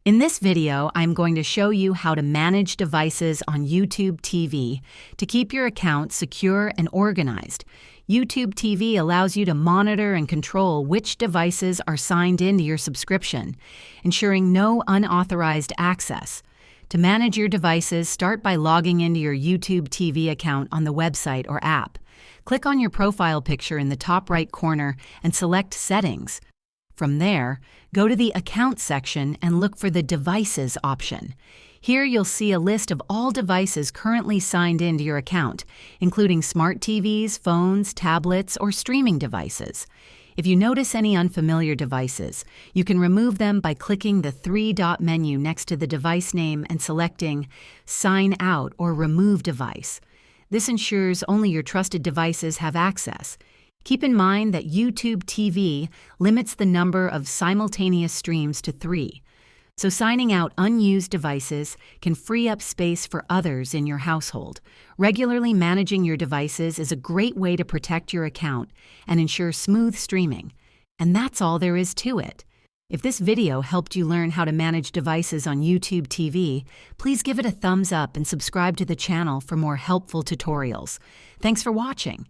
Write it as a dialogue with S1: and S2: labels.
S1: In this video, I'm going to show you how to manage devices on YouTube TV to keep your account secure and organized. YouTube TV allows you to monitor and control which devices are signed into your subscription, ensuring no unauthorized access. To manage your devices, start by logging into your YouTube TV account on the website or app. Click on your profile picture in the top right corner and select Settings. From there, go to the Account section and look for the Devices option. Here you'll see a list of all devices currently signed into your account, including smart TVs, phones, tablets, or streaming devices. If you notice any unfamiliar devices, you can remove them by clicking the three-dot menu next to the device name and selecting Sign Out or Remove Device. This ensures only your trusted devices have access. Keep in mind that YouTube TV limits the number of simultaneous streams to 3, so signing out unused devices can free up space for others in your household. Regularly managing your devices is a great way to protect your account and ensure smooth streaming. And that's all there is to it. If this video helped you learn how to manage devices on YouTube TV, please give it a thumbs up and subscribe to the channel for more helpful tutorials. Thanks for watching.